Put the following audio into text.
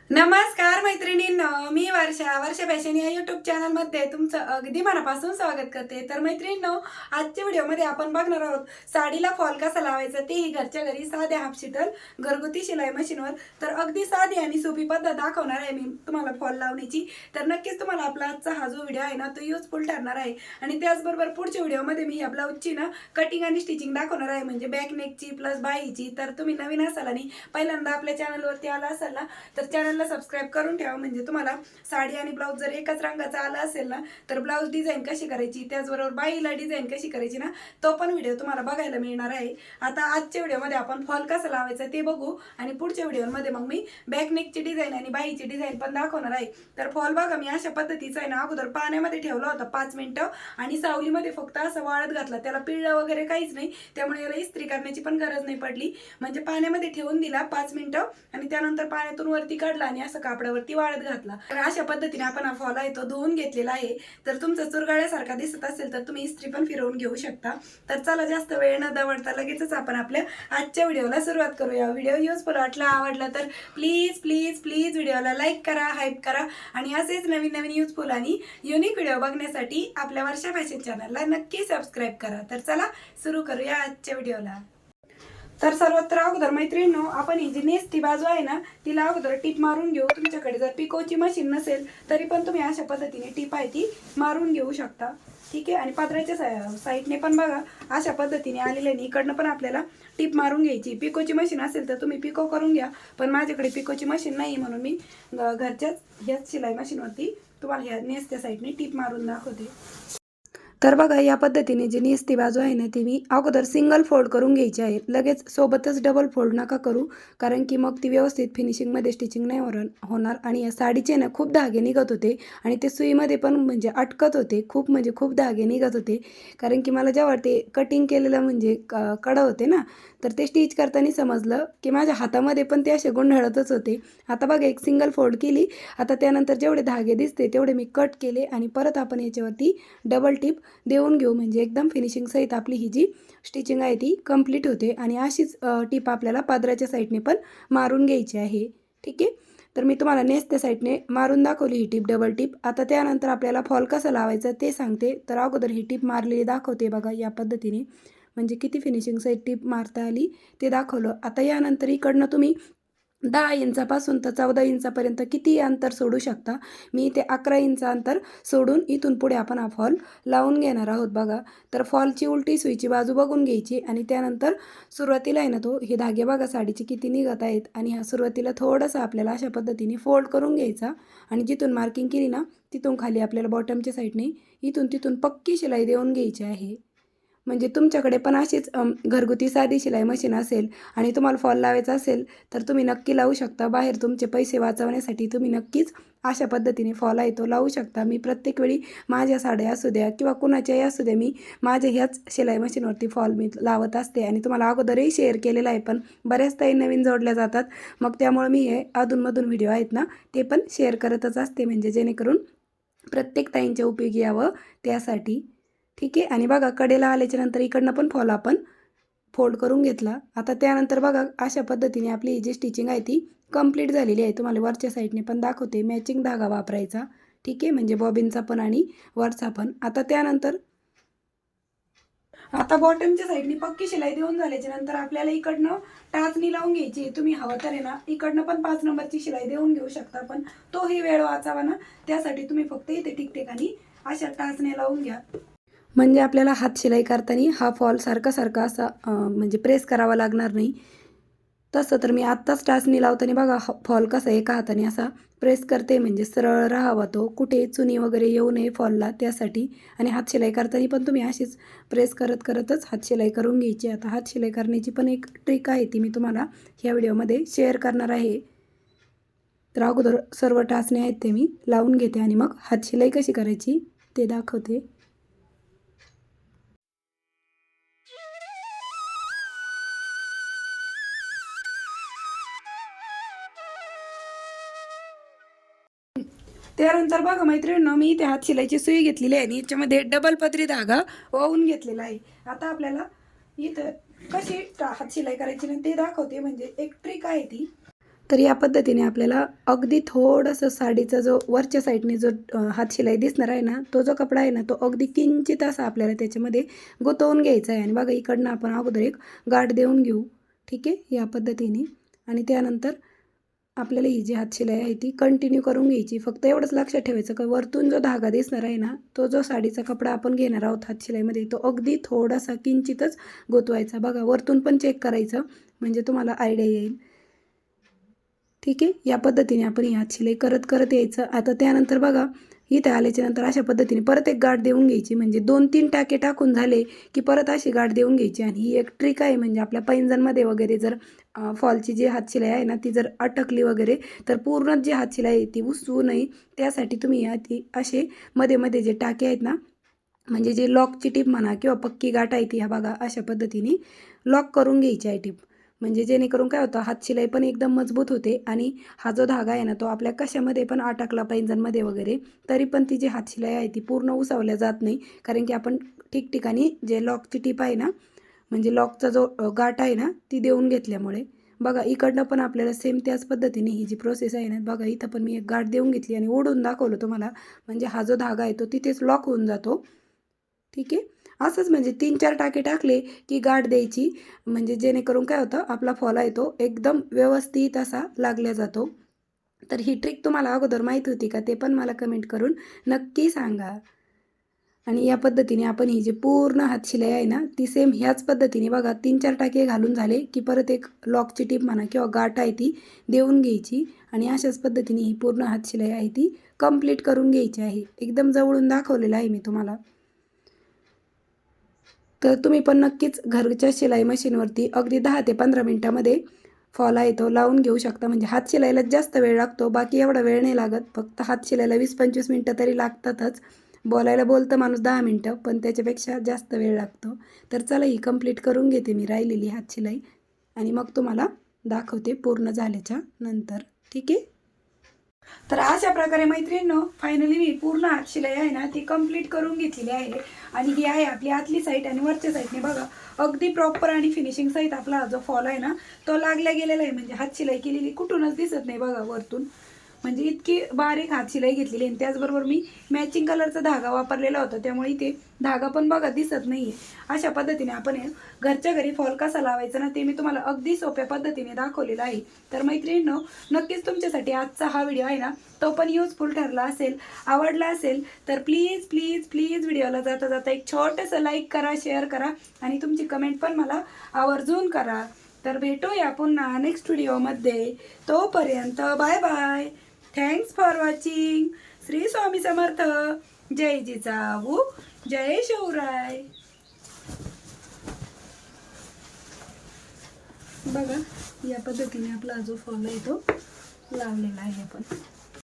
नमस्कार मैत्रिणींनो, मी वर्षा फॅशन या यूट्यूब चॅनलमध्ये तुमचं अगदी मनापासून स्वागत करते. तर मैत्रिणींनो, आजच्या व्हिडिओमध्ये आपण बघणार आहोत साडीला फॉल कसा लावायचा, तेही घरच्या घरी साध्या हाफ शीटल घरगुती शिलाई मशीनवर. तर अगदी साधी आणि सोपी पद्धत दाखवणार आहे मी तुम्हाला फॉल लावण्याची. तर नक्कीच तुम्हाला आपला आजचा हा जो व्हिडिओ आहे ना, तो युजफुल ठरणार आहे. आणि त्याचबरोबर पुढच्या व्हिडिओमध्ये मी या ब्लाऊजची ना कटिंग आणि स्टिचिंग दाखवणार आहे, म्हणजे बॅक नेकची प्लस बाहीची. तर तुम्ही नवीन असाल आणि पहिल्यांदा आपल्या चॅनलवरती आला असाल ना, तर चॅनलला सबस्क्राइब करून ठेवा, म्हणजे तुम्हाला साडी आणि ब्लाऊज जर एकाच रंगाचा आला असेल ना, तर ब्लाऊज डिझाईन कशी करायची, त्याचबरोबर बाईला डिझाईन कशी करायची ना, तो पण व्हिडिओ तुम्हाला बघायला मिळणार आहे. आता आजच्या व्हिडिओमध्ये आपण फॉल कसा लावायचा ते बघू, आणि पुढच्या व्हिडिओमध्ये मग मी बॅक नेकची डिझाईन आणि बाईची डिझाईन पण दाखवणार आहे. तर फॉल बघा, मी अशा पद्धतीचा आहे ना, अगोदर पाण्यामध्ये ठेवला होता 5 मिनिटं आणि सावलीमध्ये फक्त असं वाळत घातला. त्याला पिळलं वगैरे काहीच नाही, त्यामुळे याला इस्त्री करण्याची पण गरज नाही पडली. म्हणजे पाण्यामध्ये ठेवून दिला 5 मिनिटं आणि त्यानंतर पाण्यातून वरती काढला आणि असं कापडावरती वाळत घातला. तर अशा पद्धतीने आपण हा फॉल आहे तो धुवून घेतलेला आहे. तर तुमचा चुरगाळ्यासारखा दिसत असेल तर तुम्ही इस्त्री पण फिरवून घेऊ शकता. तर चला जास्त वेळ न दवडता लगेचच आपण आपल्या आजच्या व्हिडिओला सुरुवात करूया. व्हिडिओ युजफुल वाटला, आवडला तर प्लीज प्लीज प्लीज व्हिडिओला लाईक करा, हाईप करा, आणि असेच नवीन नवीन युजफुल आणि युनिक व्हिडिओ बघण्यासाठी आपल्या वर्षा फॅशन चॅनलला नक्की सबस्क्राईब करा. तर चला सुरू करूया आजच्या व्हिडिओला. तर सर्वत्र अगोदर मैत्रिणींनो, आपण ही जी नेसती बाजू आहे ना, तिला अगोदर टीप मारून घेऊ. तुमच्याकडे जर पिकोची मशीन नसेल तरी पण तुम्ही अशा पद्धतीने टीप आहे ती मारून घेऊ शकता. ठीक आहे. आणि पदराच्या साईडने पण बघा अशा पद्धतीने आलेले नाही, इकडनं पण आपल्याला टीप मारून घ्यायची. पिकोची मशीन असेल तर तुम्ही पिको करून घ्या, पण माझ्याकडे पिकोची मशीन नाही म्हणून मी घरच्याच ह्याच शिलाई मशीनवरती तुम्हाला ह्या नेसत्या साईडने टीप मारून दाखवते. तर बघा, या पद्धतीने जी नेसती बाजू आहे ना, ती मी अगोदर सिंगल फोल्ड करून घ्यायची आहे. लगेच सोबतच डबल फोल्ड नका करू, कारण की मग ती व्यवस्थित फिनिशिंगमध्ये स्टिचिंग नाही होणार. आणि या साडीचे ना खूप धागे निघत होते आणि ते सुईमध्ये पण म्हणजे अटकत होते, खूप म्हणजे खूप धागे निघत होते. कारण की मला जेव्हा ते कटिंग केलेलं म्हणजे कडं होते ना, तर ते स्टिच करताना समजलं की माझ्या हातामध्ये पण ते असे गुंडाळतच होते. आता बघा, एक सिंगल फोल्ड केली. आता त्यानंतर जेवढे धागे दिसते तेवढे मी कट केले आणि परत आपण याच्यावरती डबल टिप देऊन घेऊ, म्हणजे एकदम फिनिशिंग सहित आपली ही जी स्टिचिंग आहे ती कंप्लीट होते. आणि अशीच टिप आपल्याला पादराच्या साईडने पण मारून घ्यायची आहे. ठीक आहे. तर मी तुम्हाला नेसत्या साईडने मारून दाखवली ही टिप, डबल टिप. आता त्यानंतर आपल्याला फॉल कसं लावायचं ते सांगते. तर अगोदर ही टिप मारलेली दाखवते बघा, या पद्धतीने, म्हणजे किती फिनिशिंग सहित टिप मारता आली ते दाखवलं. आता यानंतर इकडनं तुम्ही 10 इंचापासून तर 14 इंचापर्यंत किती अंतर सोडू शकता. मी इथे 11 इंच अंतर सोडून इथून पुढे आपण हा फॉल लावून घेणार आहोत बघा. तर फॉलची उलटी सुईची बाजू बघून घ्यायची आणि त्यानंतर सुरुवातीला आहे ना, तो हे धागे बघा साडीचे किती निघत आहेत. आणि ह्या सुरुवातीला थोडंसं आपल्याला अशा पद्धतीने फोल्ड करून घ्यायचा आणि जिथून मार्किंग केली ना, तिथून खाली आपल्याला बॉटमच्या साईडने इथून तिथून पक्की शिलाई देऊन घ्यायची आहे. म्हणजे तुमच्याकडे पण अशीच घरगुती साधी शिलाई मशीन असेल आणि तुम्हाला फॉल लावायचा असेल तर तुम्ही नक्की लावू शकता. बाहेर तुमचे पैसे वाचवण्यासाठी तुम्ही नक्कीच अशा पद्धतीने फॉल आहे तो लावू शकता. मी प्रत्येक वेळी माझ्या साड्या असू द्या किंवा कुणाच्याही असू द्या, मी माझ्या ह्याच शिलाई मशीनवरती फॉल मी लावत असते. आणि तुम्हाला अगोदरही शेअर केलेला आहे, पण बऱ्याच ताई नवीन जोडल्या जातात, मग त्यामुळे मी हे अधूनमधून व्हिडिओ आहेत ना ते पण शेअर करतच असते, म्हणजे जेणेकरून प्रत्येक ताईंच्या उपयोगी यावं त्यासाठी. ठीक आहे. आणि बघा, कडेला आल्याच्या नंतर इकडनं पण फॉल आपण फोल्ड करून घेतला. आता त्यानंतर बघा, अशा पद्धतीने आपली ही जी स्टिचिंग आहे ती कंप्लीट झालेली आहे. तुम्हाला वरच्या साईडने पण दाखवते. मॅचिंग धागा वापरायचा. ठीक आहे, म्हणजे बॉबिनचा पण आणि वरचा पण. आता बॉटमच्या साईडने पक्की शिलाई देऊन झाल्याच्या नंतर आपल्याला इकडनं टाचणी लावून घ्यायची. तुम्ही हवं तर आहे ना, इकडनं पण 5 नंबरची शिलाई देऊन घेऊ शकता, पण तोही वेळ वाचावा ना, त्यासाठी तुम्ही फक्त इथे ठिकठिकाणी अशा टाचण्या लावून घ्या. म्हणजे आपल्याला हात शिलाई करताना हा फॉल सारखा सारखा असा म्हणजे प्रेस करावा लागणार नाही. तसं तर मी आत्ताच टाचणी लावताना बघा, फॉल कसा एका हाताने असा प्रेस करते, म्हणजे सरळ राहावा तो, कुठे चुनी वगैरे येऊ नये फॉलला त्यासाठी. आणि हात शिलाई करताना पण तुम्ही अशीच प्रेस करत करतच हात शिलाई करून घ्यायची. आता हात शिलाई करण्याची पण एक ट्रिक आहे, ती मी तुम्हाला ह्या व्हिडिओमध्ये शेअर करणार आहे. तर अगोदर सर्व टाचणे आहेत ते मी लावून घेते आणि मग हात शिलाई कशी करायची ते दाखवते. त्यानंतर बघा मैत्रिणींनो, मी इथे हात शिलाईची सुई घेतलेली आहे आणि याच्यामध्ये डबल पदरी धागा वाहून घेतलेला आहे. आता आपल्याला इथं कशी हात शिलाई करायची ना ते दाखवते, म्हणजे एक ट्रिक आहे ती. तर या पद्धतीने आपल्याला अगदी थोडंसं साडीचा जो वरच्या साईडने जो हात शिलाई दिसणार आहे ना, तो जो कपडा आहे ना, तो अगदी किंचित असा आपल्याला त्याच्यामध्ये गुंतवून घ्यायचा आहे. आणि बघा इकडनं आपण अगोदर एक गाठ देऊन घेऊ, ठीक आहे, या पद्धतीने. आणि त्यानंतर आपल्याला ही जी हात शिलाई आहे ती कंटिन्यू करून घ्यायची. फक्त एवढंच लक्षात ठेवायचं का वरतून जो धागा दिसणार आहे ना, तो जो साडीचा कपडा आपण घेणार आहोत हात शिलाईमध्ये, तो अगदी थोडासा किंचितच गुंतवायचा. बघा वरतून पण चेक करायचं, म्हणजे तुम्हाला आयडिया येईल, ठीक आहे. या पद्धतीने आपण ही हात शिलाई करत करत यायचं. आता त्यानंतर बघा इथे आल्याच्यानंतर अशा पद्धतीने परत एक गाठ देऊन घ्यायची. म्हणजे 2-3 टाके टाकून झाले की परत अशी गाठ देऊन घ्यायची. आणि ही एक ट्रिक आहे, म्हणजे आपल्या पैंजणमध्ये वगैरे जर फॉलची जी हात शिलाई आहे ना, ती जर अटकली वगैरे तर पूर्ण जी हात शिलाई आहे ती उसवू नये, त्यासाठी तुम्ही ती असे मध्ये मध्ये जे टाके आहेत ना, म्हणजे जे लॉकची टीप म्हणा किंवा पक्की गाठ आहे ती, ह्या बघा अशा पद्धतीने लॉक करून घ्यायची आहे टीप. म्हणजे जेणेकरून काय होतं, हात शिलाई पण एकदम मजबूत होते आणि हा जो धागा आहे ना, तो आपल्या कशामध्ये पण अटकला पैंजणमध्ये वगैरे तरी पण ती जी हात शिलाई आहे ती पूर्ण उसवल्या जात नाही. कारण की आपण ठिकठिकाणी जे लॉकची टीप आहे ना, म्हणजे लॉकचा जो गाठ आहे ना, ती देऊन घेतल्यामुळे. बघा इकडनं पण आपल्याला सेम त्याच पद्धतीने ही जी प्रोसेस आहे ना, बघा इथं पण मी एक गाठ देऊन घेतली आणि ओढून दाखवलं तुम्हाला. म्हणजे हा जो धागा आहे तो तिथेच लॉक होऊन जातो, ठीक आहे. असंच म्हणजे 3-4 टाके टाकले की गाठ द्यायची, म्हणजे जेणेकरून काय होतं, आपला फॉल आहे तो एकदम व्यवस्थित असा लागला जातो. तर ही ट्रिक तुम्हाला अगोदर माहीत होती का, ते पण मला कमेंट करून नक्की सांगा. आणि या पद्धतीने आपण ही जी पूर्ण हात शिलाई आहे ना, ती सेम ह्याच पद्धतीने बघा 3-4 टाके घालून झाले की परत एक लॉकची टीप म्हणा किंवा गाठ आहे ती देऊन घ्यायची. आणि अशाच पद्धतीने ही पूर्ण हात शिलाई आहे ती कंप्लीट करून घ्यायची आहे. एकदम जवळून दाखवलेलं आहे मी तुम्हाला. तर तुम्ही पण नक्कीच घरच्या शिलाई मशीनवरती अगदी 10 ते 15 मिनटामध्ये फॉल आहे तो लावून घेऊ शकता. म्हणजे हात शिलाईला जास्त वेळ लागतो, बाकी एवढा वेळ नाही लागत. फक्त हात शिलाईला 20-25 मिनटं तरी लागतातच. बोलायला बोलतं माणूस 10 मिनटं, पण त्याच्यापेक्षा जास्त वेळ लागतो. तर चला ही कंप्लीट करून घेते मी राहिलेली हात शिलाई आणि मग तुम्हाला दाखवते पूर्ण झाल्याच्या नंतर, ठीक आहे. तर अशा प्रकारे मैत्रिणींनो, फायनली मी पूर्ण हात शिलाई आहे ना ती कंप्लीट करून घेतलेली आहे. आणि ही आहे आपली आतली साईड. आणि वरच्या साईडने बघा अगदी प्रॉपर आणि फिनिशिंग सहित आपला जो फॉल आहे ना तो लागल्या गेलेला आहे. म्हणजे हात शिलाई केलेली कुठूनच दिसत नाही बघा वरतून. म्हणजे इतकी बारीक हात शिलाई घेतलेली. आणि त्याचबरोबर मी मॅचिंग कलरचा धागा वापरलेला होता, त्यामुळे इथे धागा पण बघा दिसत नाही आहे. अशा पद्धतीने आपण घरच्या घरी फॉल कसा लावायचा ना, ते मी तुम्हाला अगदी सोप्या पद्धतीने दाखवलेलं आहे. तर मैत्रिणींनो, नक्कीच तुमच्यासाठी आजचा हा व्हिडिओ आहे ना तो पण युजफुल ठरला असेल, आवडला असेल तर प्लीज प्लीज प्लीज व्हिडिओला जाता जाता एक छोटंसं लाईक करा, शेअर करा आणि तुमची कमेंट पण मला आवर्जून करा. तर भेटूया पुन्हा नेक्स्ट व्हिडिओमध्ये. तोपर्यंत bye bye. Thanks for watching. Shri Swami Samarth. जय जिजाऊ, जय शिवराय. बघा या पद्धतीने आपला जो फॉल आहे तो लावलेला आहे आपण.